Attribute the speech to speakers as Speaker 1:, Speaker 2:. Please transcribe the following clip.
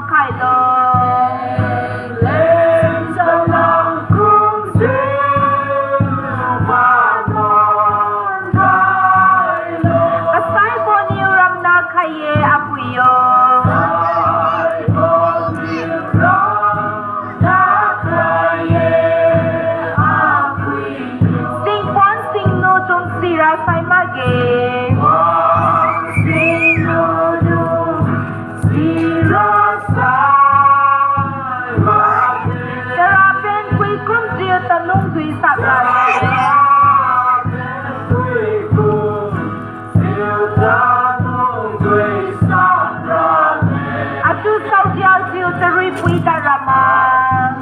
Speaker 1: 快乐。人生浪空心，花暖快乐。Asay po niram na kaye apuyo. Asay po niram na kaye apuyo. Sing pon sing no tung sira say mage. Sing no tung sira. Tanong tuy sa Atu sau dia siu terui pui taraman.